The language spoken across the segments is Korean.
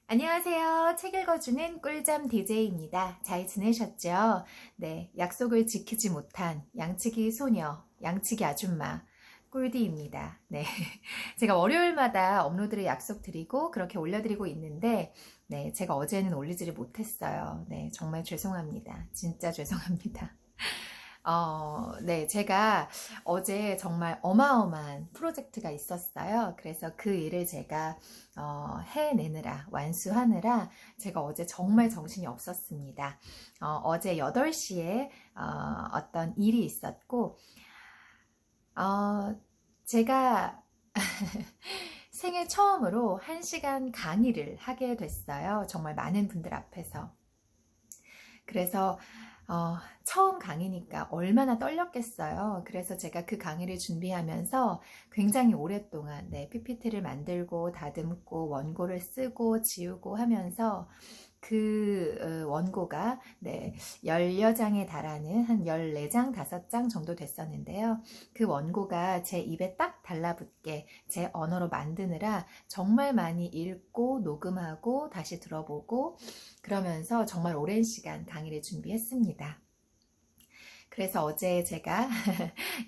안녕하세요. 책 읽어주는 꿀잠 DJ입니다. 잘 지내셨죠? 네, 약속을 지키지 못한 양치기 소녀, 양치기 아줌마, 꿀디입니다. 네, 제가 월요일마다 업로드를 약속드리고 그렇게 올려드리고 있는데, 네, 제가 어제는 올리지를 못했어요. 네, 정말 죄송합니다. 진짜 죄송합니다. 네, 제가 어제 정말 어마어마한 프로젝트가 있었어요. 그래서 그 일을 제가 해내느라, 완수하느라 제가 어제 정말 정신이 없었습니다. 어제 8시에 어떤 일이 있었고, 제가 생애 처음으로 1시간 강의를 하게 됐어요. 정말 많은 분들 앞에서. 그래서 처음 강의니까 얼마나 떨렸겠어요. 그래서 제가 그 강의를 준비하면서 굉장히 오랫동안 PPT를 만들고 다듬고 원고를 쓰고 지우고 하면서 그 원고가 10여장에 달하는 한 14장, 5장 정도 됐었는데요. 그 원고가 제 입에 딱 달라붙게 제 언어로 만드느라 정말 많이 읽고 녹음하고 다시 들어보고 그러면서 정말 오랜 시간 강의를 준비했습니다. 그래서 어제 제가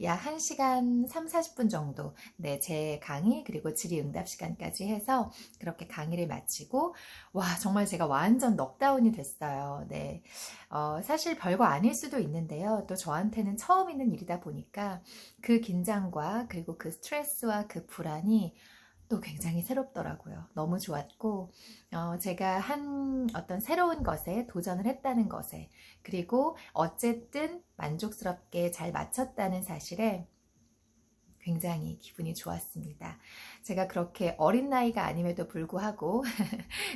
약 1시간 3, 40분 정도 제 강의 그리고 질의응답 시간까지 해서 그렇게 강의를 마치고 와 정말 제가 완전 넉다운이 됐어요. 네, 사실 별거 아닐 수도 있는데요. 또 저한테는 처음 있는 일이다 보니까 그 긴장과 그리고 그 스트레스와 그 불안이 또 굉장히 새롭더라고요. 너무 좋았고, 제가 한 어떤 새로운 것에 도전을 했다는 것에, 그리고 어쨌든 만족스럽게 잘 마쳤다는 사실에 굉장히 기분이 좋았습니다. 제가 그렇게 어린 나이가 아님에도 불구하고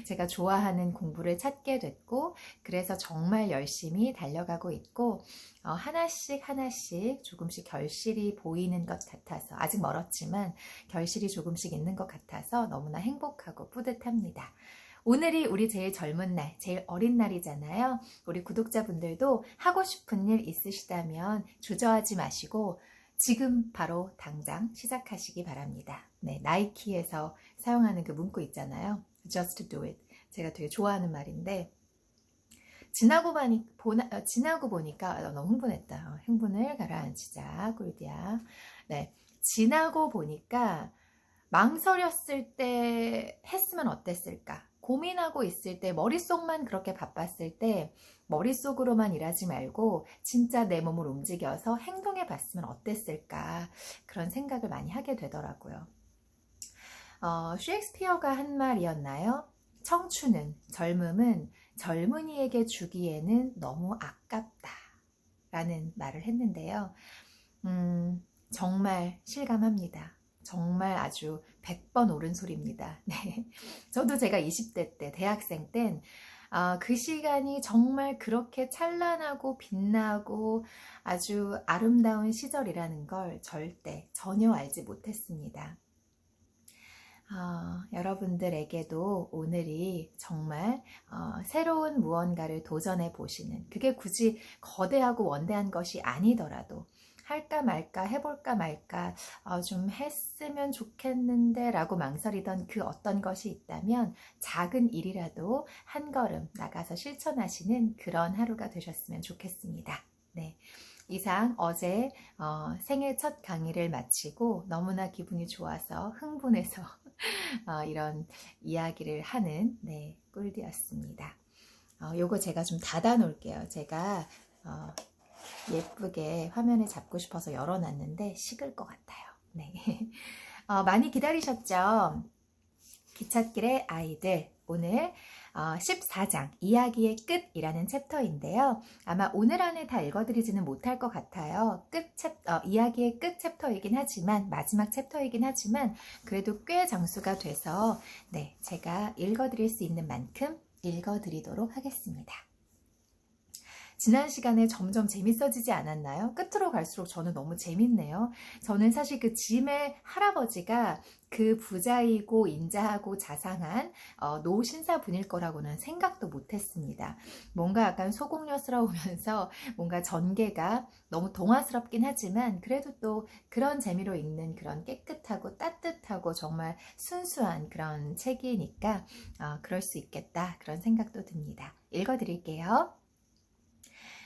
제가 좋아하는 공부를 찾게 됐고 그래서 정말 열심히 달려가고 있고 하나씩 하나씩 조금씩 결실이 보이는 것 같아서 아직 멀었지만 결실이 조금씩 있는 것 같아서 너무나 행복하고 뿌듯합니다. 오늘이 우리 제일 젊은 날, 제일 어린 날이잖아요. 우리 구독자분들도 하고 싶은 일 있으시다면 주저하지 마시고 지금 바로 당장 시작하시기 바랍니다. 네, 나이키에서 사용하는 그 문구 있잖아요. Just do it. 제가 되게 좋아하는 말인데 지나고 보니까 너무 흥분했다. 흥분을 가라앉히자, 꿀디야. 네, 지나고 보니까 망설였을 때 했으면 어땠을까? 고민하고 있을 때, 머릿속만 그렇게 바빴을 때, 머릿속으로만 일하지 말고, 진짜 내 몸을 움직여서 행동해 봤으면 어땠을까? 그런 생각을 많이 하게 되더라고요. 셰익스피어가 한 말이었나요? 청춘은, 젊음은 젊은이에게 주기에는 너무 아깝다. 라는 말을 했는데요. 정말 실감합니다. 정말 아주 100번 옳은 소리입니다. 네. 저도 제가 20대 때, 대학생 땐, 그 시간이 정말 그렇게 찬란하고 빛나고 아주 아름다운 시절이라는 걸 전혀 알지 못했습니다. 여러분들에게도 오늘이 정말 새로운 무언가를 도전해 보시는, 그게 굳이 거대하고 원대한 것이 아니더라도 할까 말까 해볼까 말까 좀 했으면 좋겠는데 라고 망설이던 그 어떤 것이 있다면 작은 일이라도 한 걸음 나가서 실천하시는 그런 하루가 되셨으면 좋겠습니다. 네. 이상 어제 생애 첫 강의를 마치고 너무나 기분이 좋아서 흥분해서 이런 이야기를 하는 꿀디였습니다. 요거 제가 좀 닫아 놓을게요. 제가 예쁘게 화면에 잡고 싶어서 열어놨는데 식을 것 같아요. 네. 많이 기다리셨죠? 기찻길의 아이들 오늘 14장 이야기의 끝이라는 챕터인데요. 아마 오늘 안에 다 읽어드리지는 못할 것 같아요. 이야기의 끝 챕터이긴 하지만 마지막 챕터이긴 하지만 그래도 꽤 장수가 돼서 제가 읽어드릴 수 있는 만큼 읽어드리도록 하겠습니다. 지난 시간에 점점 재밌어지지 않았나요? 끝으로 갈수록 저는 너무 재밌네요. 저는 사실 그 짐의 할아버지가 그 부자이고 인자하고 자상한 노신사분일 거라고는 생각도 못했습니다. 뭔가 약간 소공녀스러우면서 뭔가 전개가 너무 동화스럽긴 하지만 그래도 또 그런 재미로 읽는 그런 깨끗하고 따뜻하고 정말 순수한 그런 책이니까 그럴 수 있겠다 그런 생각도 듭니다. 읽어드릴게요.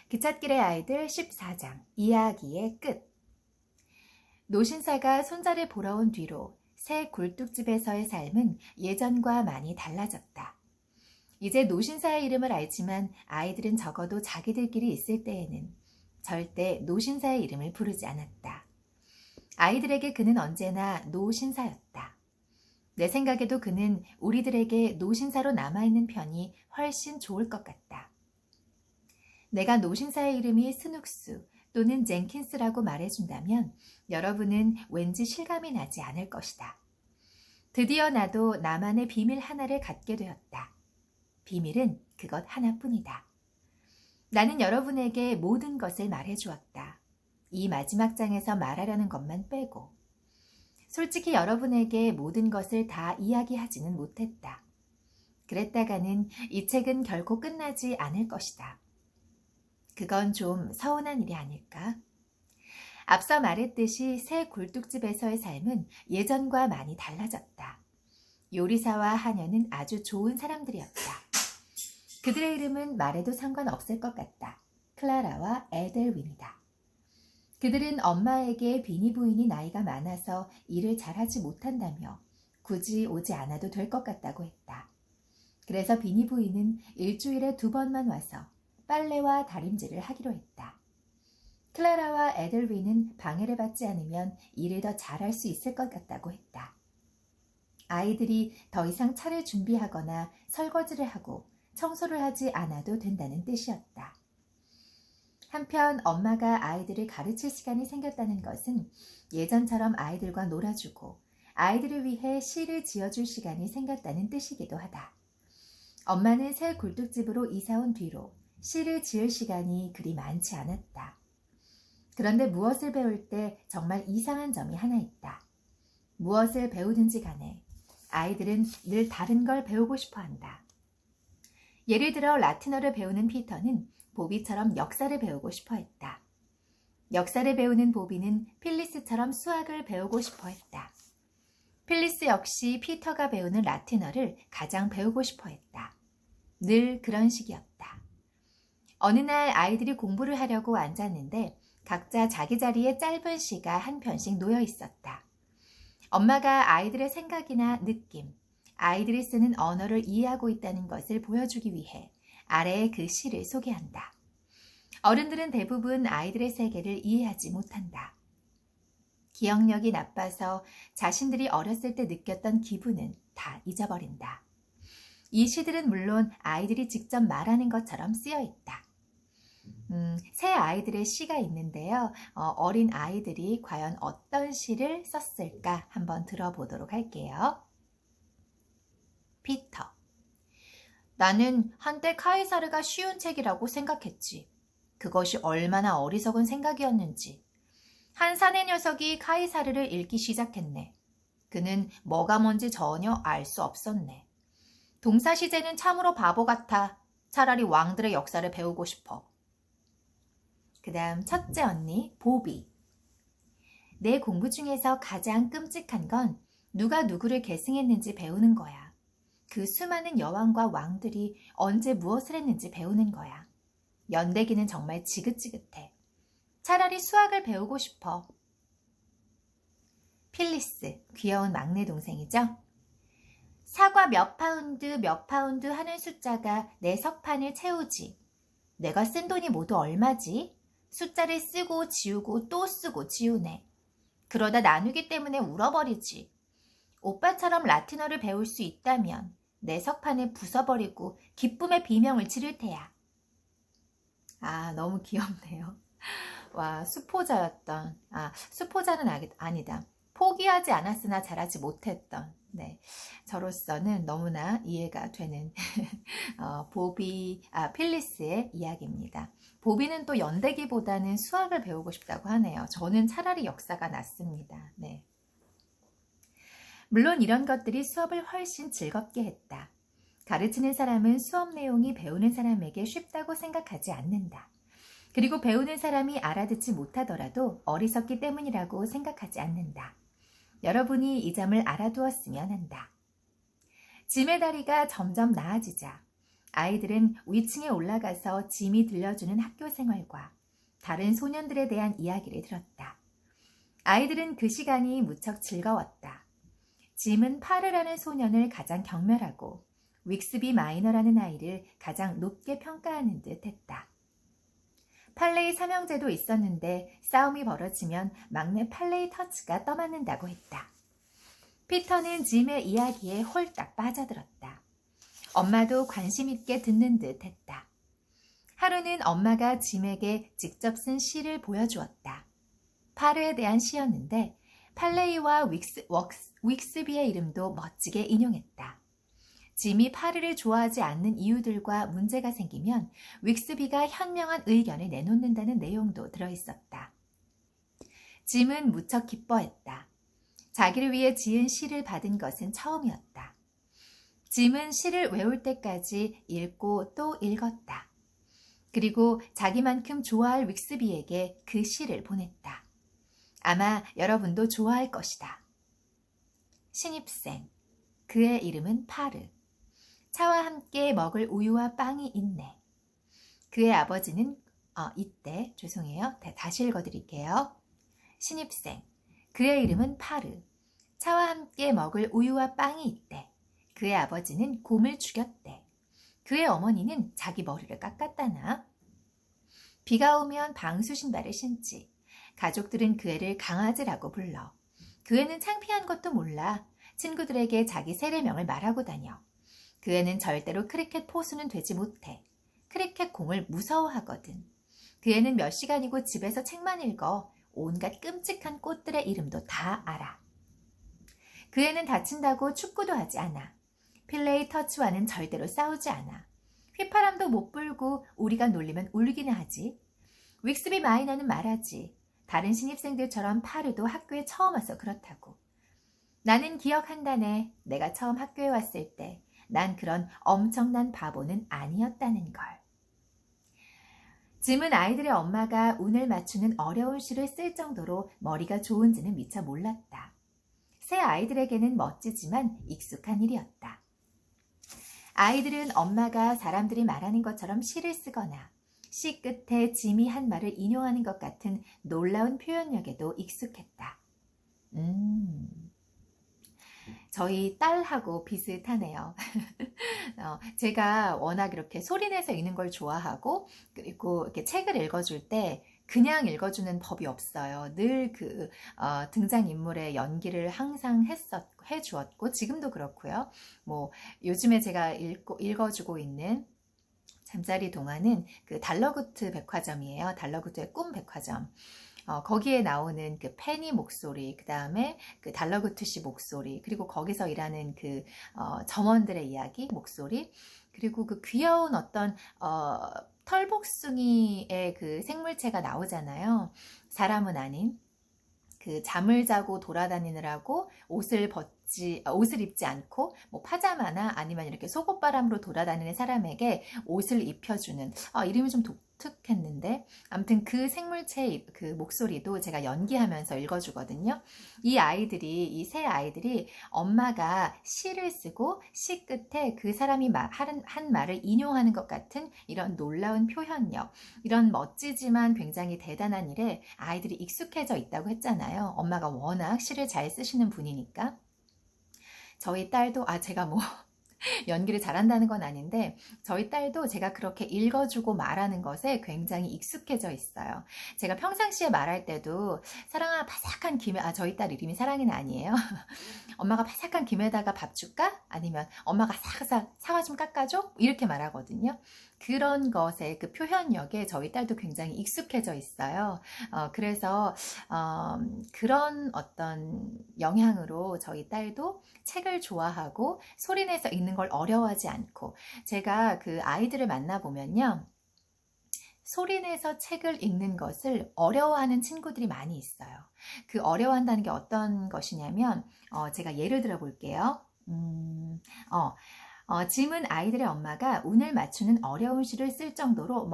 기찻길의 아이들 14장 이야기의 끝. 노신사가 손자를 보러 온 뒤로 새 굴뚝집에서의 삶은 예전과 많이 달라졌다. 이제 노신사의 이름을 알지만 아이들은 적어도 자기들끼리 있을 때에는 절대 노신사의 이름을 부르지 않았다. 아이들에게 그는 언제나 노신사였다. 내 생각에도 그는 우리들에게 노신사로 남아있는 편이 훨씬 좋을 것 같다. 내가 노신사의 이름이 스눅스 또는 젠킨스라고 말해준다면 여러분은 왠지 실감이 나지 않을 것이다. 드디어 나도 나만의 비밀 하나를 갖게 되었다. 비밀은 그것 하나뿐이다. 나는 여러분에게 모든 것을 말해주었다. 이 마지막 장에서 말하려는 것만 빼고. 솔직히 여러분에게 모든 것을 다 이야기하지는 못했다. 그랬다가는 이 책은 결코 끝나지 않을 것이다. 그건 좀 서운한 일이 아닐까? 앞서 말했듯이 새 굴뚝집에서의 삶은 예전과 많이 달라졌다. 요리사와 하녀는 아주 좋은 사람들이었다. 그들의 이름은 말해도 상관없을 것 같다. 클라라와 에델윈이다. 그들은 엄마에게 비니 부인이 나이가 많아서 일을 잘하지 못한다며 굳이 오지 않아도 될 것 같다고 했다. 그래서 비니 부인은 일주일에 2번만 와서 빨래와 다림질을 하기로 했다. 클라라와 에델윈은 방해를 받지 않으면 일을 더 잘할 수 있을 것 같다고 했다. 아이들이 더 이상 차를 준비하거나 설거지를 하고 청소를 하지 않아도 된다는 뜻이었다. 한편 엄마가 아이들을 가르칠 시간이 생겼다는 것은 예전처럼 아이들과 놀아주고 아이들을 위해 시를 지어줄 시간이 생겼다는 뜻이기도 하다. 엄마는 새 굴뚝집으로 이사 온 뒤로 시를 지을 시간이 그리 많지 않았다. 그런데 무엇을 배울 때 정말 이상한 점이 하나 있다. 무엇을 배우든지 간에 아이들은 늘 다른 걸 배우고 싶어 한다. 예를 들어 라틴어를 배우는 피터는 보비처럼 역사를 배우고 싶어 했다. 역사를 배우는 보비는 필리스처럼 수학을 배우고 싶어 했다. 필리스 역시 피터가 배우는 라틴어를 가장 배우고 싶어 했다. 늘 그런 식이었다. 어느 날 아이들이 공부를 하려고 앉았는데 각자 자기 자리에 짧은 시가 한 편씩 놓여 있었다. 엄마가 아이들의 생각이나 느낌, 아이들이 쓰는 언어를 이해하고 있다는 것을 보여주기 위해 아래에 그 시를 소개한다. 어른들은 대부분 아이들의 세계를 이해하지 못한다. 기억력이 나빠서 자신들이 어렸을 때 느꼈던 기분은 다 잊어버린다. 이 시들은 물론 아이들이 직접 말하는 것처럼 쓰여 있다. 새 아이들의 시가 있는데요. 어린 아이들이 과연 어떤 시를 썼을까 한번 들어보도록 할게요. 피터. 나는 한때 카이사르가 쉬운 책이라고 생각했지. 그것이 얼마나 어리석은 생각이었는지. 한 사내 녀석이 카이사르를 읽기 시작했네. 그는 뭐가 뭔지 전혀 알 수 없었네. 동사시제는 참으로 바보 같아. 차라리 왕들의 역사를 배우고 싶어. 그 다음 첫째 언니 보비. 내 공부 중에서 가장 끔찍한 건 누가 누구를 계승했는지 배우는 거야. 그 수많은 여왕과 왕들이 언제 무엇을 했는지 배우는 거야. 연대기는 정말 지긋지긋해. 차라리 수학을 배우고 싶어. 필리스, 귀여운 막내 동생이죠. 사과 몇 파운드 하는 숫자가 내 석판을 채우지. 내가 쓴 돈이 모두 얼마지? 숫자를 쓰고 지우고 또 쓰고 지우네. 그러다 나누기 때문에 울어버리지. 오빠처럼 라틴어를 배울 수 있다면 내 석판을 부숴버리고 기쁨의 비명을 지를 테야. 아, 너무 귀엽네요. 와, 수포자는 아니다. 포기하지 않았으나 잘하지 못했던. 네, 저로서는 너무나 이해가 되는 필리스의 이야기입니다. 보비는 또 연대기보다는 수학을 배우고 싶다고 하네요. 저는 차라리 역사가 낫습니다. 네. 물론 이런 것들이 수업을 훨씬 즐겁게 했다. 가르치는 사람은 수업 내용이 배우는 사람에게 쉽다고 생각하지 않는다. 그리고 배우는 사람이 알아듣지 못하더라도 어리석기 때문이라고 생각하지 않는다. 여러분이 이 점을 알아두었으면 한다. 짐의 다리가 점점 나아지자 아이들은 위층에 올라가서 짐이 들려주는 학교 생활과 다른 소년들에 대한 이야기를 들었다. 아이들은 그 시간이 무척 즐거웠다. 짐은 파르라는 소년을 가장 경멸하고 윅스비 마이너라는 아이를 가장 높게 평가하는 듯 했다. 팔레이 삼형제도 있었는데 싸움이 벌어지면 막내 팔레이 터츠가 떠맡는다고 했다. 피터는 짐의 이야기에 홀딱 빠져들었다. 엄마도 관심 있게 듣는 듯 했다. 하루는 엄마가 짐에게 직접 쓴 시를 보여주었다. 파르에 대한 시였는데 팔레이와 윅스비의 이름도 멋지게 인용했다. 짐이 파르를 좋아하지 않는 이유들과 문제가 생기면 윅스비가 현명한 의견을 내놓는다는 내용도 들어있었다. 짐은 무척 기뻐했다. 자기를 위해 지은 시를 받은 것은 처음이었다. 짐은 시를 외울 때까지 읽고 또 읽었다. 그리고 자기만큼 좋아할 윅스비에게 그 시를 보냈다. 아마 여러분도 좋아할 것이다. 신입생, 그의 이름은 파르. 차와 함께 먹을 우유와 빵이 있네. 그의 아버지는 다시 읽어드릴게요. 신입생, 그의 이름은 파르. 차와 함께 먹을 우유와 빵이 있대. 그의 아버지는 곰을 죽였대. 그의 어머니는 자기 머리를 깎았다나. 비가 오면 방수 신발을 신지. 가족들은 그 애를 강아지라고 불러. 그 애는 창피한 것도 몰라. 친구들에게 자기 세례명을 말하고 다녀. 그 애는 절대로 크리켓 포수는 되지 못해. 크리켓 공을 무서워하거든. 그 애는 몇 시간이고 집에서 책만 읽어. 온갖 끔찍한 꽃들의 이름도 다 알아. 그 애는 다친다고 축구도 하지 않아. 필레이 터치와는 절대로 싸우지 않아. 휘파람도 못 불고 우리가 놀리면 울기나 하지. 윅스비 마이너는 말하지. 다른 신입생들처럼 파르도 학교에 처음 와서 그렇다고. 나는 기억한다네. 내가 처음 학교에 왔을 때 난 그런 엄청난 바보는 아니었다는 걸. 짐은 아이들의 엄마가 운을 맞추는 어려운 시를 쓸 정도로 머리가 좋은지는 미처 몰랐다. 새 아이들에게는 멋지지만 익숙한 일이었다. 아이들은 엄마가 사람들이 말하는 것처럼 시를 쓰거나 시 끝에 짐이 한 말을 인용하는 것 같은 놀라운 표현력에도 익숙했다. 저희 딸하고 비슷하네요. 제가 워낙 이렇게 소리내서 읽는 걸 좋아하고 그리고 이렇게 책을 읽어줄 때 그냥 읽어주는 법이 없어요. 늘 등장인물의 연기를 항상 해주었고 지금도 그렇고요. 요즘에 제가 읽어주고 있는 잠자리 동화는 그 달러구트 백화점이에요. 달러구트의 꿈 백화점. 거기에 나오는 그 페니 목소리, 그 다음에 그 달러구트 씨 목소리, 그리고 거기서 일하는 그 점원들의 이야기, 목소리, 그리고 그 귀여운 어떤 털복숭이의 그 생물체가 나오잖아요. 사람은 아닌. 그 잠을 자고 돌아다니느라고 옷을 입지 않고 파자마나 아니면 이렇게 속옷바람으로 돌아다니는 사람에게 옷을 입혀주는 이름이 좀 독특했는데 아무튼 그 생물체의 그 목소리도 제가 연기하면서 읽어주거든요. 이 세 아이들이 엄마가 시를 쓰고 시 끝에 그 사람이 한 말을 인용하는 것 같은 이런 놀라운 표현력, 이런 멋지지만 굉장히 대단한 일에 아이들이 익숙해져 있다고 했잖아요. 엄마가 워낙 시를 잘 쓰시는 분이니까. 저희 딸도 제가 연기를 잘한다는 건 아닌데 저희 딸도 제가 그렇게 읽어주고 말하는 것에 굉장히 익숙해져 있어요. 제가 평상시에 말할 때도 사랑아 바삭한 김에 저희 딸 이름이 사랑이는 아니에요. 엄마가 바삭한 김에다가 밥 줄까? 아니면 엄마가 사사삭 사과 좀 깎아줘? 이렇게 말하거든요. 그런 것에 그 표현력에 저희 딸도 굉장히 익숙해져 있어요. 그래서 그런 어떤 영향으로 저희 딸도 책을 좋아하고 소리내서 읽는 걸 어려워하지 않고 제가 그 아이들을 만나보면요. 소리내서 책을 읽는 것을 어려워하는 친구들이 많이 있어요. 그 어려워한다는 게 어떤 것이냐면 제가 예를 들어 볼게요. 짐은 아이들의 엄마가 운을 맞추는 어려운 시를 쓸 정도로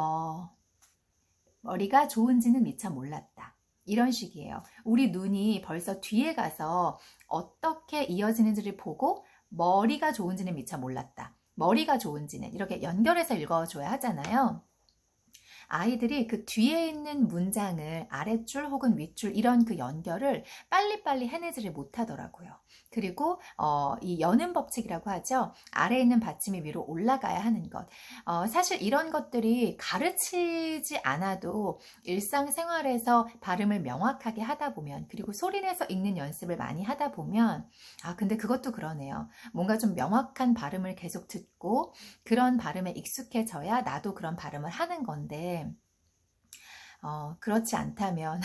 머리가 좋은지는 미처 몰랐다. 이런 식이에요. 우리 눈이 벌써 뒤에 가서 어떻게 이어지는지를 보고 머리가 좋은지는 미처 몰랐다. 머리가 좋은지는 이렇게 연결해서 읽어줘야 하잖아요. 아이들이 그 뒤에 있는 문장을 아랫줄 혹은 윗줄 이런 그 연결을 빨리빨리 해내지를 못하더라고요. 그리고 이 여는 법칙이라고 하죠. 아래에 있는 받침이 위로 올라가야 하는 것. 사실 이런 것들이 가르치지 않아도 일상생활에서 발음을 명확하게 하다 보면 그리고 소리내서 읽는 연습을 많이 하다 보면 근데 그것도 그러네요. 뭔가 좀 명확한 발음을 계속 듣고 그런 발음에 익숙해져야 나도 그런 발음을 하는 건데 그렇지 않다면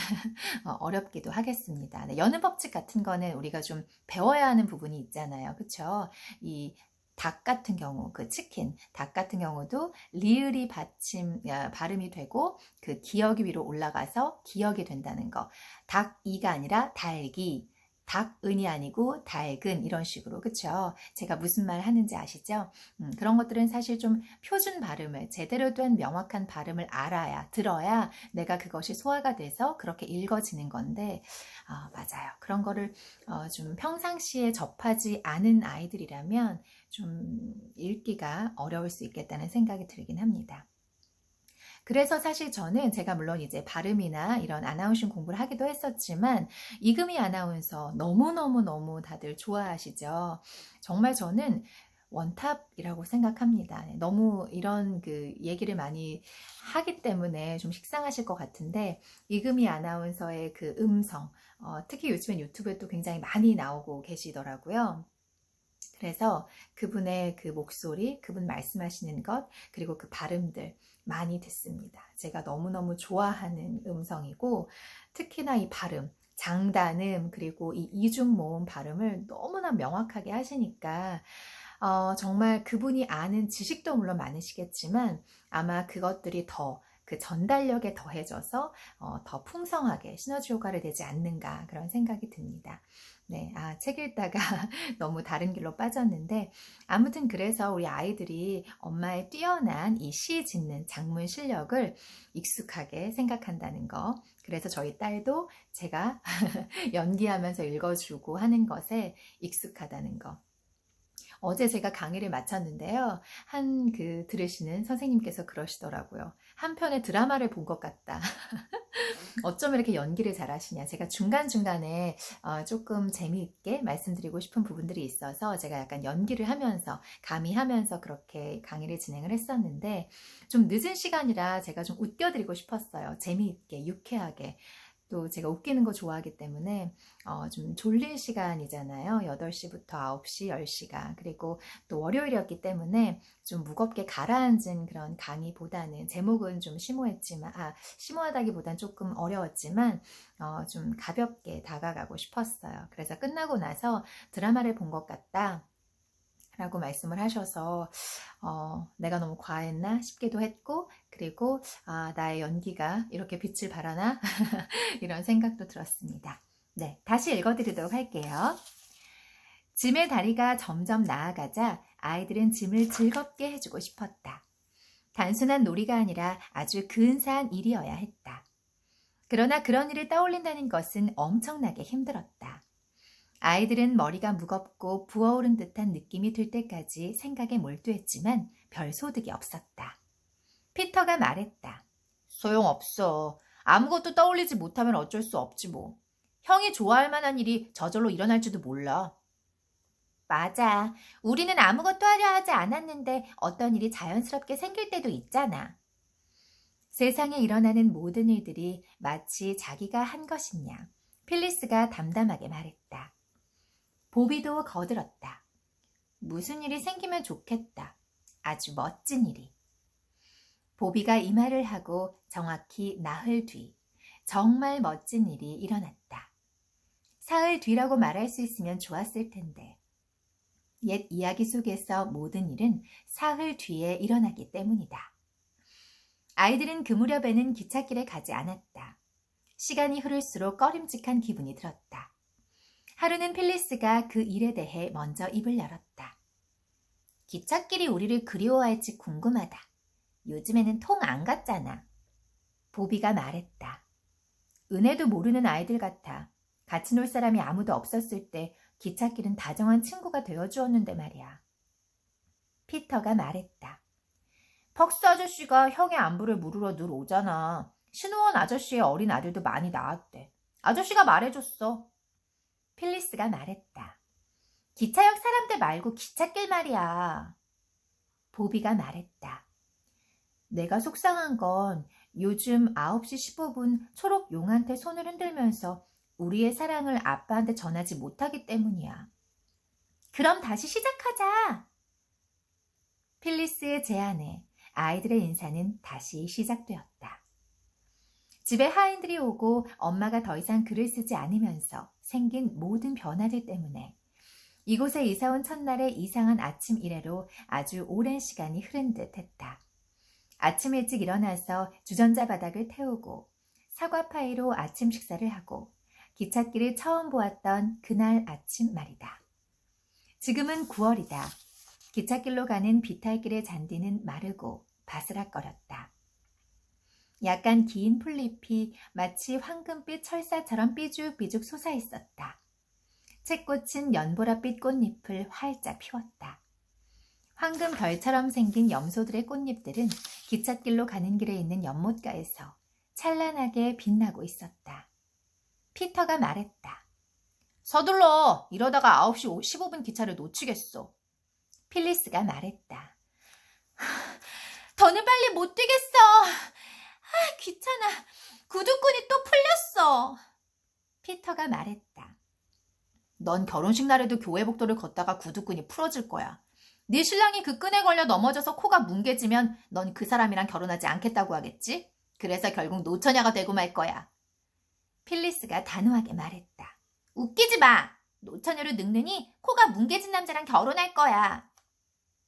어렵기도 하겠습니다. 네, 여는 법칙 같은 거는 우리가 좀 배워야 하는 부분이 있잖아요. 그렇죠? 이 닭 같은 경우, 그 치킨, 닭 같은 경우도 리을이 발음이 되고 그 기역이 위로 올라가서 기역이 된다는 거. 닭이가 아니라 달기. 닭은이 아니고 닭은 이런 식으로 그쵸? 제가 무슨 말 하는지 아시죠? 그런 것들은 사실 좀 표준 발음을 제대로 된 명확한 발음을 알아야 들어야 내가 그것이 소화가 돼서 그렇게 읽어지는 건데 맞아요. 그런 거를 좀 평상시에 접하지 않은 아이들이라면 좀 읽기가 어려울 수 있겠다는 생각이 들긴 합니다. 그래서 사실 저는 제가 물론 이제 발음이나 이런 아나운싱 공부를 하기도 했었지만 이금희 아나운서 너무너무너무 다들 좋아하시죠. 정말 저는 원탑이라고 생각합니다. 너무 이런 그 얘기를 많이 하기 때문에 좀 식상하실 것 같은데 이금희 아나운서의 그 음성 특히 요즘엔 유튜브에 또 굉장히 많이 나오고 계시더라고요. 그래서 그분의 그 목소리, 그분 말씀하시는 것, 그리고 그 발음들 많이 듣습니다. 제가 너무너무 좋아하는 음성이고 특히나 이 발음, 장단음, 그리고 이 이중 모음 발음을 너무나 명확하게 하시니까 정말 그분이 아는 지식도 물론 많으시겠지만 아마 그것들이 더 그 전달력에 더해져서 더 풍성하게 시너지 효과를 내지 않는가 그런 생각이 듭니다. 네, 책 읽다가 너무 다른 길로 빠졌는데 아무튼 그래서 우리 아이들이 엄마의 뛰어난 이 시 짓는 작문 실력을 익숙하게 생각한다는 거. 그래서 저희 딸도 제가 연기하면서 읽어주고 하는 것에 익숙하다는 거. 어제 제가 강의를 마쳤는데요. 들으시는 선생님께서 그러시더라고요. 한 편의 드라마를 본 것 같다. 어쩜 이렇게 연기를 잘하시냐. 제가 중간중간에 조금 재미있게 말씀드리고 싶은 부분들이 있어서 제가 약간 연기를 하면서 가미하면서 그렇게 강의를 진행을 했었는데 좀 늦은 시간이라 제가 좀 웃겨드리고 싶었어요. 재미있게 유쾌하게. 또 제가 웃기는 거 좋아하기 때문에 좀 졸린 시간이잖아요. 8시부터 9시, 10시가. 그리고 또 월요일이었기 때문에 좀 무겁게 가라앉은 그런 강의보다는 제목은 좀 심오하다기보단 조금 어려웠지만 좀 가볍게 다가가고 싶었어요. 그래서 끝나고 나서 드라마를 본 것 같다. 라고 말씀을 하셔서 내가 너무 과했나 싶기도 했고 그리고 나의 연기가 이렇게 빛을 발하나 이런 생각도 들었습니다. 네, 다시 읽어드리도록 할게요. 짐의 다리가 점점 나아가자 아이들은 짐을 즐겁게 해주고 싶었다. 단순한 놀이가 아니라 아주 근사한 일이어야 했다. 그러나 그런 일을 떠올린다는 것은 엄청나게 힘들었다. 아이들은 머리가 무겁고 부어오른 듯한 느낌이 들 때까지 생각에 몰두했지만 별 소득이 없었다. 피터가 말했다. 소용없어. 아무것도 떠올리지 못하면 어쩔 수 없지 뭐. 형이 좋아할 만한 일이 저절로 일어날지도 몰라. 맞아. 우리는 아무것도 하려 하지 않았는데 어떤 일이 자연스럽게 생길 때도 있잖아. 세상에 일어나는 모든 일들이 마치 자기가 한 것이냐. 필리스가 담담하게 말했다. 보비도 거들었다. 무슨 일이 생기면 좋겠다. 아주 멋진 일이. 보비가 이 말을 하고 정확히 나흘 뒤 정말 멋진 일이 일어났다. 사흘 뒤라고 말할 수 있으면 좋았을 텐데 옛 이야기 속에서 모든 일은 사흘 뒤에 일어나기 때문이다. 아이들은 그 무렵에는 기찻길에 가지 않았다. 시간이 흐를수록 꺼림칙한 기분이 들었다. 하루는 필리스가 그 일에 대해 먼저 입을 열었다. 기찻길이 우리를 그리워할지 궁금하다. 요즘에는 통 안 갔잖아. 보비가 말했다. 은혜도 모르는 아이들 같아. 같이 놀 사람이 아무도 없었을 때 기찻길은 다정한 친구가 되어주었는데 말이야. 피터가 말했다. 벅스 아저씨가 형의 안부를 물으러 늘 오잖아. 신우원 아저씨의 어린 아들도 많이 낳았대. 아저씨가 말해줬어. 필리스가 말했다. 기차역 사람들 말고 기찻길 말이야. 보비가 말했다. 내가 속상한 건 요즘 9시 15분 초록 용한테 손을 흔들면서 우리의 사랑을 아빠한테 전하지 못하기 때문이야. 그럼 다시 시작하자. 필리스의 제안에 아이들의 인사는 다시 시작되었다. 집에 하인들이 오고 엄마가 더 이상 글을 쓰지 않으면서 생긴 모든 변화들 때문에 이곳에 이사온 첫날의 이상한 아침 이래로 아주 오랜 시간이 흐른 듯 했다. 아침 일찍 일어나서 주전자 바닥을 태우고 사과파이로 아침 식사를 하고 기찻길을 처음 보았던 그날 아침 말이다. 지금은 9월이다. 기찻길로 가는 비탈길의 잔디는 마르고 바스락거렸다. 약간 긴 풀잎이 마치 황금빛 철사처럼 삐죽삐죽 솟아있었다. 채꽃은 연보라빛 꽃잎을 활짝 피웠다. 황금 별처럼 생긴 염소들의 꽃잎들은 기찻길로 가는 길에 있는 연못가에서 찬란하게 빛나고 있었다. 피터가 말했다. 서둘러! 이러다가 9시 15분 기차를 놓치겠어. 필리스가 말했다. 더는 빨리 못 뛰겠어. 귀찮아. 구두끈이 또 풀렸어. 피터가 말했다. 넌 결혼식 날에도 교회 복도를 걷다가 구두끈이 풀어질 거야. 네 신랑이 그 끈에 걸려 넘어져서 코가 뭉개지면 넌 그 사람이랑 결혼하지 않겠다고 하겠지? 그래서 결국 노처녀가 되고 말 거야. 필리스가 단호하게 말했다. 웃기지 마! 노처녀로 늙느니 코가 뭉개진 남자랑 결혼할 거야.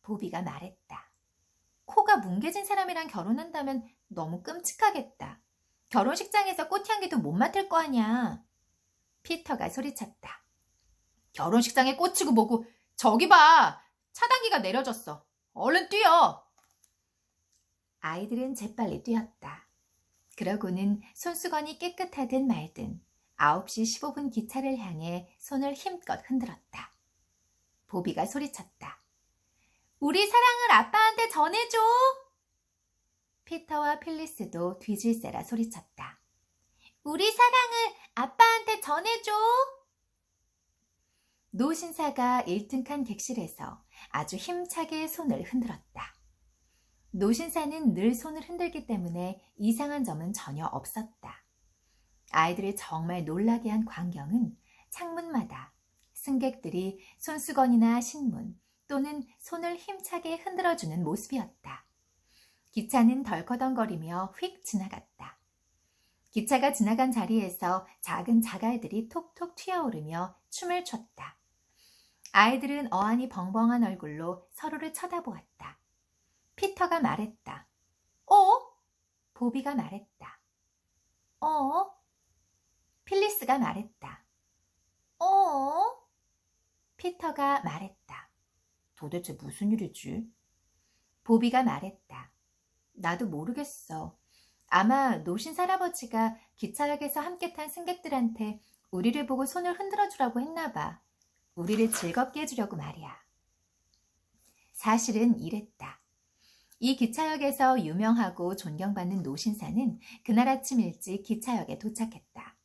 보비가 말했다. 코가 뭉개진 사람이랑 결혼한다면 너무 끔찍하겠다. 결혼식장에서 꽃향기도 못 맡을 거 아니야. 피터가 소리쳤다. 결혼식장에 꽂히고 뭐고 저기 봐! 차단기가 내려졌어. 얼른 뛰어! 아이들은 재빨리 뛰었다. 그러고는 손수건이 깨끗하든 말든 9시 15분 기차를 향해 손을 힘껏 흔들었다. 보비가 소리쳤다. 우리 사랑을 아빠한테 전해줘! 피터와 필리스도 뒤질세라 소리쳤다. 우리 사랑을 아빠한테 전해줘! 노신사가 1등 칸 객실에서 아주 힘차게 손을 흔들었다. 노신사는 늘 손을 흔들기 때문에 이상한 점은 전혀 없었다. 아이들을 정말 놀라게 한 광경은 창문마다 승객들이 손수건이나 신문 또는 손을 힘차게 흔들어주는 모습이었다. 기차는 덜커덩거리며 휙 지나갔다. 기차가 지나간 자리에서 작은 자갈들이 톡톡 튀어오르며 춤을 췄다. 아이들은 어안이 벙벙한 얼굴로 서로를 쳐다보았다. 피터가 말했다. 보비가 말했다. 필리스가 말했다. 피터가 말했다. 도대체 무슨 일이지? 보비가 말했다. 나도 모르겠어. 아마 노신 할아버지가 기차역에서 함께 탄 승객들한테 우리를 보고 손을 흔들어주라고 했나 봐. 우리를 즐겁게 해주려고 말이야. 사실은 이랬다. 이 기차역에서 유명하고 존경받는 노신사는 그날 아침 일찍 기차역에 도착했다.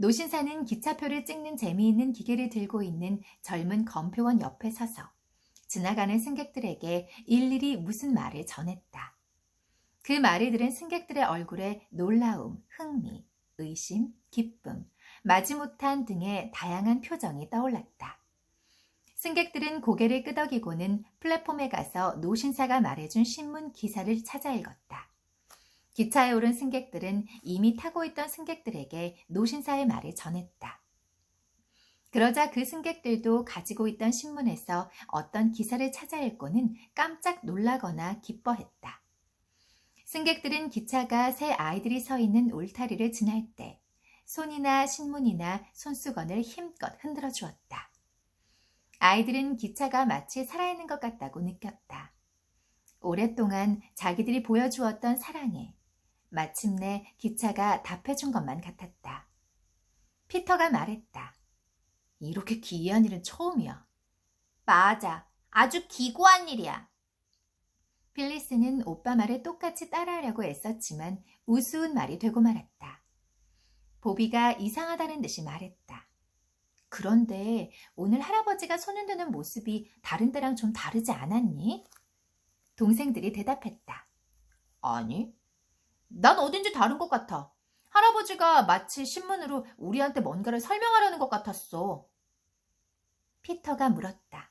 노신사는 기차표를 찍는 재미있는 기계를 들고 있는 젊은 검표원 옆에 서서 지나가는 승객들에게 일일이 무슨 말을 전했다. 그 말을 들은 승객들의 얼굴에 놀라움, 흥미, 의심, 기쁨, 마지못한 등의 다양한 표정이 떠올랐다. 승객들은 고개를 끄덕이고는 플랫폼에 가서 노신사가 말해준 신문 기사를 찾아 읽었다. 기차에 오른 승객들은 이미 타고 있던 승객들에게 노신사의 말을 전했다. 그러자 그 승객들도 가지고 있던 신문에서 어떤 기사를 찾아 읽고는 깜짝 놀라거나 기뻐했다. 승객들은 기차가 새 아이들이 서 있는 울타리를 지날 때 손이나 신문이나 손수건을 힘껏 흔들어 주었다. 아이들은 기차가 마치 살아있는 것 같다고 느꼈다. 오랫동안 자기들이 보여주었던 사랑에 마침내 기차가 답해준 것만 같았다. 피터가 말했다. 이렇게 기이한 일은 처음이야. 맞아. 아주 기구한 일이야. 필리스는 오빠 말을 똑같이 따라하려고 애썼지만 우스운 말이 되고 말았다. 보비가 이상하다는 듯이 말했다. 그런데 오늘 할아버지가 손 흔드는 모습이 다른 때랑 좀 다르지 않았니? 동생들이 대답했다. 아니, 난 어딘지 다른 것 같아. 할아버지가 마치 신문으로 우리한테 뭔가를 설명하려는 것 같았어. 피터가 물었다.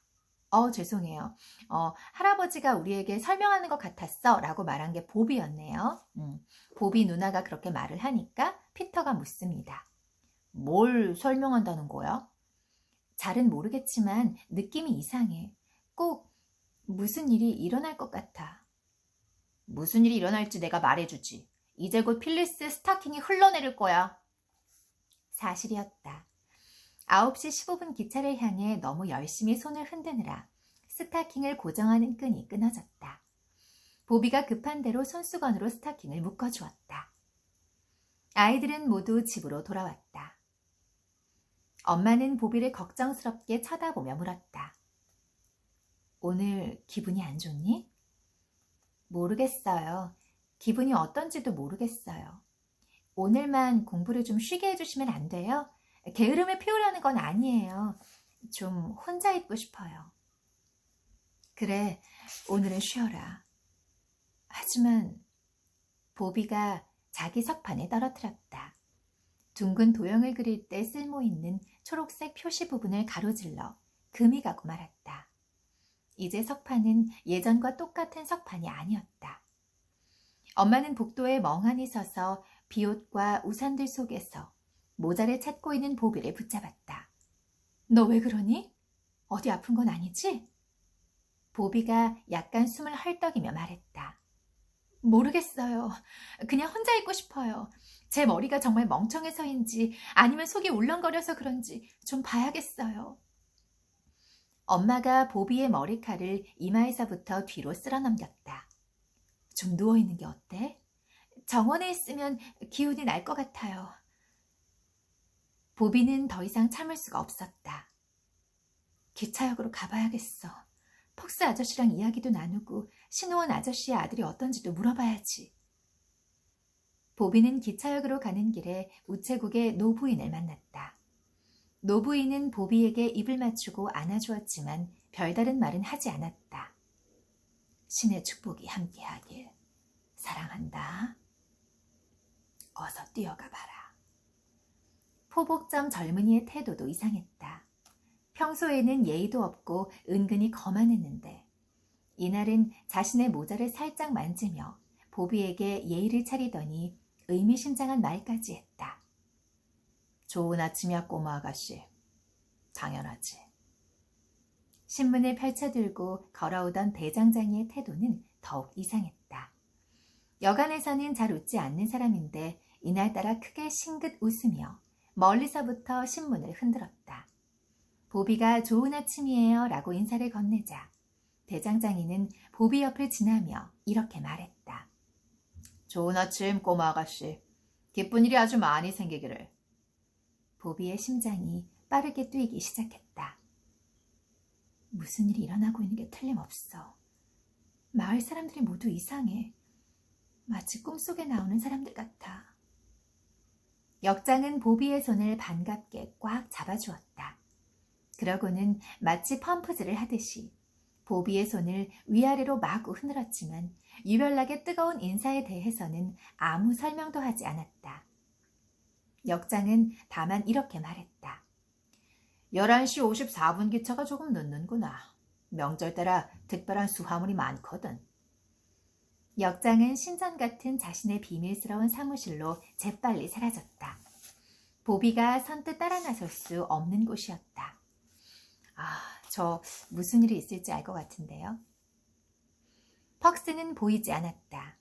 죄송해요. 할아버지가 우리에게 설명하는 것 같았어 라고 말한 게 보비였네요. 보비 누나가 그렇게 말을 하니까 피터가 묻습니다. 뭘 설명한다는 거야? 잘은 모르겠지만 느낌이 이상해. 꼭 무슨 일이 일어날 것 같아. 무슨 일이 일어날지 내가 말해주지. 이제 곧 필리스 스타킹이 흘러내릴 거야. 사실이었다. 9시 15분 기차를 향해 너무 열심히 손을 흔드느라 스타킹을 고정하는 끈이 끊어졌다. 보비가 급한 대로 손수건으로 스타킹을 묶어주었다. 아이들은 모두 집으로 돌아왔다. 엄마는 보비를 걱정스럽게 쳐다보며 물었다. 오늘 기분이 안 좋니? 모르겠어요. 기분이 어떤지도 모르겠어요. 오늘만 공부를 좀 쉬게 해주시면 안 돼요? 게으름을 피우려는 건 아니에요. 좀 혼자 있고 싶어요. 그래, 오늘은 쉬어라. 하지만 보비가 자기 석판에 떨어뜨렸다. 둥근 도형을 그릴 때 쓸모있는 초록색 표시 부분을 가로질러 금이 가고 말았다. 이제 석판은 예전과 똑같은 석판이 아니었다. 엄마는 복도에 멍하니 서서 비옷과 우산들 속에서 모자를 찾고 있는 보비를 붙잡았다. 너 왜 그러니? 어디 아픈 건 아니지? 보비가 약간 숨을 헐떡이며 말했다. 모르겠어요. 그냥 혼자 있고 싶어요. 제 머리가 정말 멍청해서인지 아니면 속이 울렁거려서 그런지 좀 봐야겠어요. 엄마가 보비의 머리칼을 이마에서부터 뒤로 쓸어 넘겼다. 좀 누워있는 게 어때? 정원에 있으면 기운이 날 것 같아요. 보비는 더 이상 참을 수가 없었다. 기차역으로 가봐야겠어. 퍽스 아저씨랑 이야기도 나누고 신호원 아저씨의 아들이 어떤지도 물어봐야지. 보비는 기차역으로 가는 길에 우체국의 노부인을 만났다. 노부인은 보비에게 입을 맞추고 안아주었지만 별다른 말은 하지 않았다. 신의 축복이 함께하길. 사랑한다. 어서 뛰어가 봐라. 포복점 젊은이의 태도도 이상했다. 평소에는 예의도 없고 은근히 거만했는데 이날은 자신의 모자를 살짝 만지며 보비에게 예의를 차리더니 의미심장한 말까지 했다. 좋은 아침이야, 꼬마 아가씨. 당연하지. 신문을 펼쳐들고 걸어오던 대장장이의 태도는 더욱 이상했다. 여간에서는 잘 웃지 않는 사람인데 이날따라 크게 싱긋 웃으며 멀리서부터 신문을 흔들었다. 보비가 좋은 아침이에요 라고 인사를 건네자 대장장이는 보비 옆을 지나며 이렇게 말했다. 좋은 아침, 꼬마 아가씨. 기쁜 일이 아주 많이 생기기를. 보비의 심장이 빠르게 뛰기 시작했다. 무슨 일이 일어나고 있는 게 틀림없어. 마을 사람들이 모두 이상해. 마치 꿈속에 나오는 사람들 같아. 역장은 보비의 손을 반갑게 꽉 잡아주었다. 그러고는 마치 펌프질을 하듯이 보비의 손을 위아래로 마구 흔들었지만 유별나게 뜨거운 인사에 대해서는 아무 설명도 하지 않았다. 역장은 다만 이렇게 말했다. 11시 54분 기차가 조금 늦는구나. 명절 때라 특별한 수화물이 많거든. 역장은 신전 같은 자신의 비밀스러운 사무실로 재빨리 사라졌다. 보비가 선뜻 따라 나설 수 없는 곳이었다. 저 무슨 일이 있을지 알 것 같은데요. 퍽스는 보이지 않았다.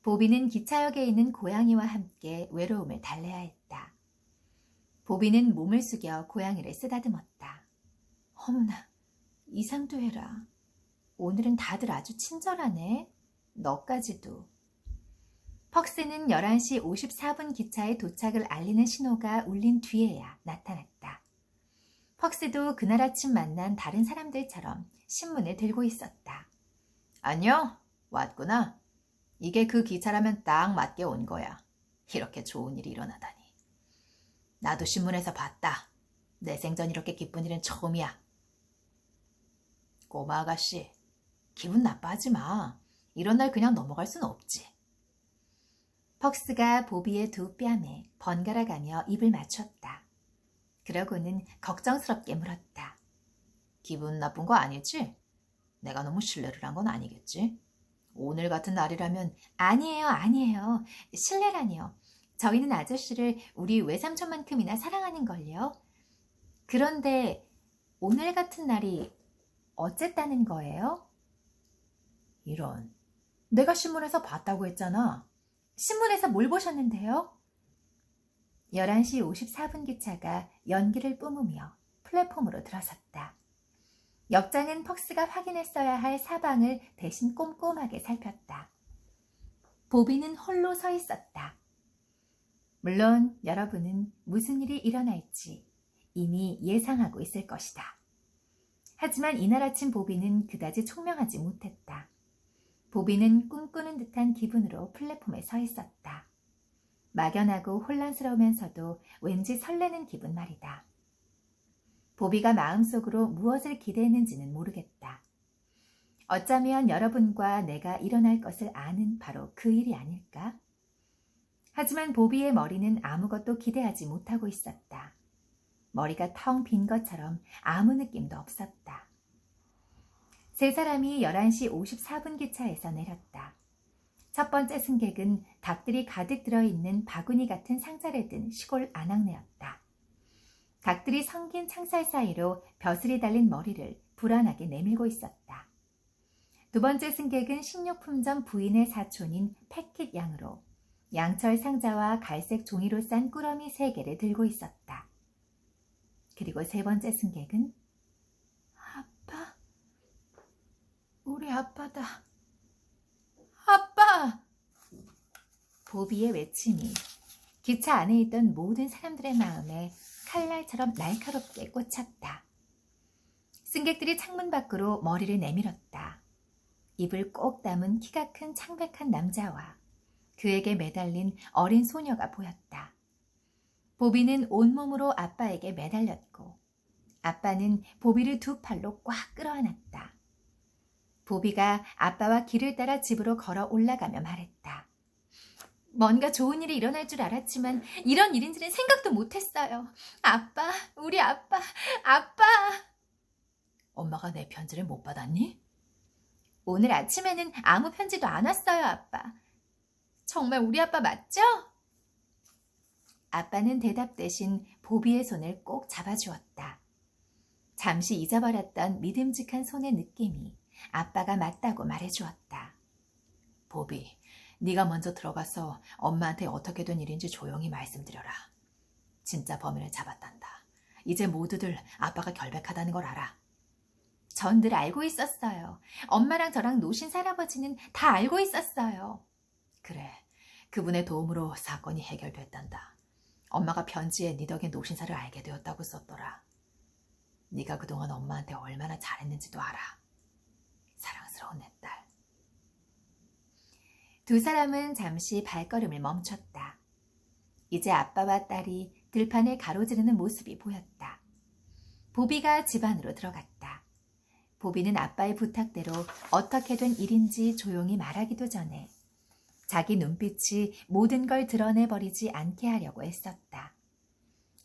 보비는 기차역에 있는 고양이와 함께 외로움을 달래야 했다. 보비는 몸을 숙여 고양이를 쓰다듬었다. 어머나, 이상도 해라. 오늘은 다들 아주 친절하네. 너까지도. 퍽스는 11시 54분 기차의 도착을 알리는 신호가 울린 뒤에야 나타났다. 퍽스도 그날 아침 만난 다른 사람들처럼 신문을 들고 있었다. 안녕, 왔구나. 이게 그 기차라면 딱 맞게 온 거야. 이렇게 좋은 일이 일어나다니. 나도 신문에서 봤다. 내 생전 이렇게 기쁜 일은 처음이야. 꼬마 아가씨, 기분 나빠하지 마. 이런 날 그냥 넘어갈 순 없지. 퍽스가 보비의 두 뺨에 번갈아 가며 입을 맞췄다. 그러고는 걱정스럽게 물었다. 기분 나쁜 거 아니지? 내가 너무 실례를 한 건 아니겠지? 오늘 같은 날이라면. 아니에요. 실례라니요. 저희는 아저씨를 우리 외삼촌만큼이나 사랑하는걸요. 그런데 오늘 같은 날이 어쨌다는 거예요? 이런, 내가 신문에서 봤다고 했잖아. 신문에서 뭘 보셨는데요? 11시 54분 기차가 연기를 뿜으며 플랫폼으로 들어섰다. 역장은 퍽스가 확인했어야 할 사방을 대신 꼼꼼하게 살폈다. 보비는 홀로 서 있었다. 물론 여러분은 무슨 일이 일어날지 이미 예상하고 있을 것이다. 하지만 이날 아침 보비는 그다지 총명하지 못했다. 보비는 꿈꾸는 듯한 기분으로 플랫폼에 서 있었다. 막연하고 혼란스러우면서도 왠지 설레는 기분 말이다. 보비가 마음속으로 무엇을 기대했는지는 모르겠다. 어쩌면 여러분과 내가 일어날 것을 아는 바로 그 일이 아닐까? 하지만 보비의 머리는 아무것도 기대하지 못하고 있었다. 머리가 텅 빈 것처럼 아무 느낌도 없었다. 세 사람이 11시 54분 기차에서 내렸다. 첫 번째 승객은 닭들이 가득 들어있는 바구니 같은 상자를 든 시골 아낙네였다. 닭들이 성긴 창살 사이로 벼슬이 달린 머리를 불안하게 내밀고 있었다. 두 번째 승객은 식료품점 부인의 사촌인 패킷 양으로 양철 상자와 갈색 종이로 싼 꾸러미 3개를 들고 있었다. 그리고 세 번째 승객은 아빠, 우리 아빠다. 아빠! 보비의 외침이 기차 안에 있던 모든 사람들의 마음에 칼날처럼 날카롭게 꽂혔다. 승객들이 창문 밖으로 머리를 내밀었다. 입을 꼭 다문 키가 큰 창백한 남자와 그에게 매달린 어린 소녀가 보였다. 보비는 온몸으로 아빠에게 매달렸고 아빠는 보비를 두 팔로 꽉 끌어안았다. 보비가 아빠와 길을 따라 집으로 걸어 올라가며 말했다. 뭔가 좋은 일이 일어날 줄 알았지만 이런 일인지는 생각도 못했어요. 아빠, 우리 아빠, 아빠! 엄마가 내 편지를 못 받았니? 오늘 아침에는 아무 편지도 안 왔어요, 아빠. 정말 우리 아빠 맞죠? 아빠는 대답 대신 보비의 손을 꼭 잡아주었다. 잠시 잊어버렸던 믿음직한 손의 느낌이 아빠가 맞다고 말해주었다. 보비, 네가 먼저 들어가서 엄마한테 어떻게 된 일인지 조용히 말씀드려라. 진짜 범인을 잡았단다. 이제 모두들 아빠가 결백하다는 걸 알아. 전 늘 알고 있었어요. 엄마랑 저랑 노신 할아버지는 다 알고 있었어요. 그래, 그분의 도움으로 사건이 해결됐단다. 엄마가 편지에 네 덕에 노신사를 알게 되었다고 썼더라. 네가 그동안 엄마한테 얼마나 잘했는지도 알아. 사랑스러운 내 딸. 두 사람은 잠시 발걸음을 멈췄다. 이제 아빠와 딸이 들판을 가로지르는 모습이 보였다. 보비가 집 안으로 들어갔다. 보비는 아빠의 부탁대로 어떻게 된 일인지 조용히 말하기도 전에 자기 눈빛이 모든 걸 드러내버리지 않게 하려고 애썼다.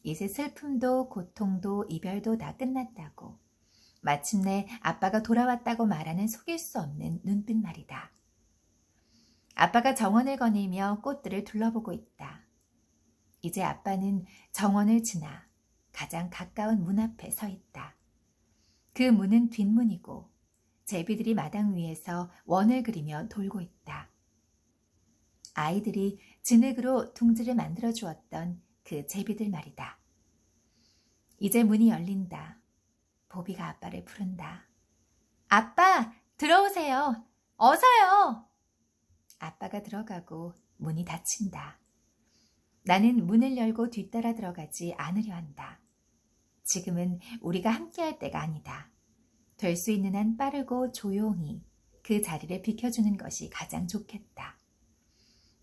이제 슬픔도 고통도 이별도 다 끝났다고. 마침내 아빠가 돌아왔다고 말하는 속일 수 없는 눈빛 말이다. 아빠가 정원을 거닐며 꽃들을 둘러보고 있다. 이제 아빠는 정원을 지나 가장 가까운 문 앞에 서 있다. 그 문은 뒷문이고 제비들이 마당 위에서 원을 그리며 돌고 있다. 아이들이 진흙으로 둥지를 만들어 주었던 그 제비들 말이다. 이제 문이 열린다. 보비가 아빠를 부른다. 아빠, 들어오세요. 어서요. 아빠가 들어가고 문이 닫힌다. 나는 문을 열고 뒤따라 들어가지 않으려 한다. 지금은 우리가 함께할 때가 아니다. 될 수 있는 한 빠르고 조용히 그 자리를 비켜주는 것이 가장 좋겠다.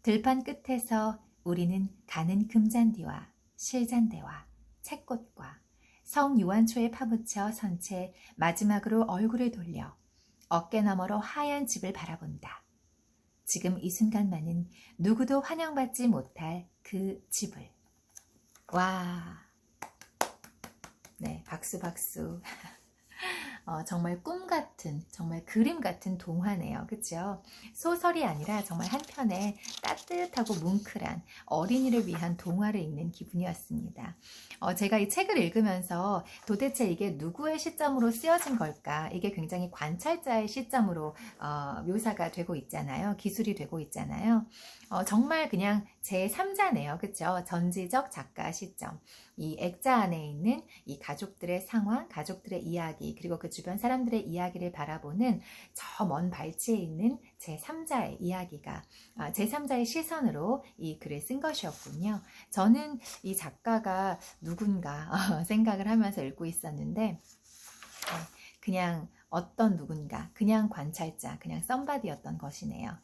들판 끝에서 우리는 가는 금잔디와 실잔대와 채꽃과 성유한초에 파묻혀 선 채 마지막으로 얼굴을 돌려 어깨 너머로 하얀 집을 바라본다. 지금 이 순간만은 누구도 환영받지 못할 그 집을. 와, 네, 박수 박수. 정말 꿈 같은, 정말 그림 같은 동화네요. 그렇죠? 소설이 아니라 정말 한편의 따뜻하고 뭉클한 어린이를 위한 동화를 읽는 기분이었습니다. 제가 이 책을 읽으면서 도대체 이게 누구의 시점으로 쓰여진 걸까? 이게 굉장히 관찰자의 시점으로 묘사가 되고 있잖아요. 기술이 되고 있잖아요. 정말 그냥 제3자네요. 그렇죠? 전지적 작가 시점. 이 액자 안에 있는 이 가족들의 상황, 가족들의 이야기, 그리고 그 주변 사람들의 이야기를 바라보는 저 먼 발치에 있는 제3자의 이야기가 제3자의 시선으로 이 글을 쓴 것이었군요. 저는 이 작가가 누군가 생각을 하면서 읽고 있었는데 그냥 어떤 누군가, 그냥 관찰자, 그냥 썸바디였던 것이네요.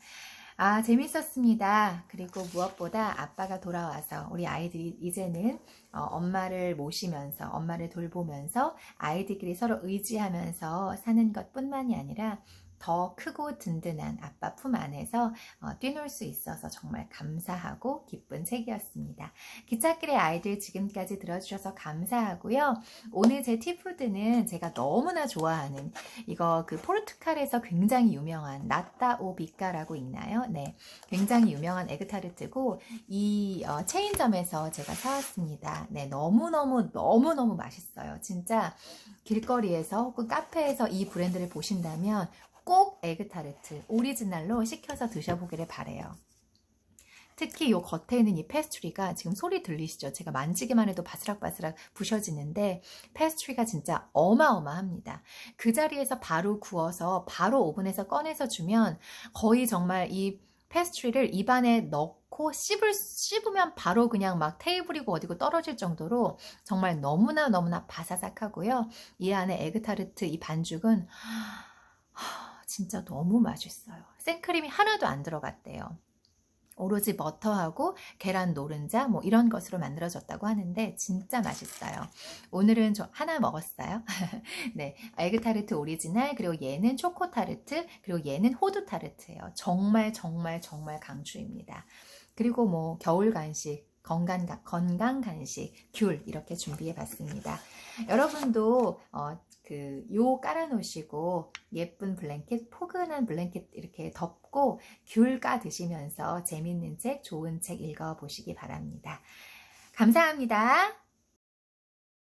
재밌었습니다. 그리고 무엇보다 아빠가 돌아와서 우리 아이들이 이제는 엄마를 모시면서, 엄마를 돌보면서 아이들끼리 서로 의지하면서 사는 것뿐만이 아니라 더 크고 든든한 아빠 품 안에서 뛰놀 수 있어서 정말 감사하고 기쁜 책이었습니다. 기찻길의 아이들 지금까지 들어주셔서 감사하고요. 오늘 제 티푸드는 제가 너무나 좋아하는 이거 그 포르투갈에서 굉장히 유명한 나타 오 비카라고 있나요? 네, 굉장히 유명한 에그타르트고 이 체인점에서 제가 사왔습니다. 네, 너무너무 맛있어요. 진짜 길거리에서 혹은 카페에서 이 브랜드를 보신다면 꼭 에그타르트 오리지널로 시켜서 드셔보기를 바래요. 특히 이 겉에 있는 이 페스트리가 지금 소리 들리시죠? 제가 만지기만 해도 바스락바스락 부셔지는데 페스트리가 진짜 어마어마합니다. 그 자리에서 바로 구워서 바로 오븐에서 꺼내서 주면 거의 정말 이 페스트리를 입안에 넣고 씹으면 바로 그냥 막 테이블이고 어디고 떨어질 정도로 정말 너무나 바사삭하고요. 이 안에 에그타르트 이 반죽은 진짜 너무 맛있어요. 생크림이 하나도 안 들어갔대요. 오로지 버터하고 계란 노른자 뭐 이런 것으로 만들어졌다고 하는데 진짜 맛있어요. 오늘은 저 하나 먹었어요. 네, 에그타르트 오리지널, 그리고 얘는 초코타르트, 그리고 얘는 호두타르트예요. 정말 강추입니다. 그리고 뭐 겨울 간식, 건강 간식, 귤 이렇게 준비해 봤습니다. 여러분도 요 깔아놓으시고 예쁜 블랭켓, 포근한 블랭켓 이렇게 덮고 귤 까 드시면서 재밌는 책, 좋은 책 읽어보시기 바랍니다. 감사합니다.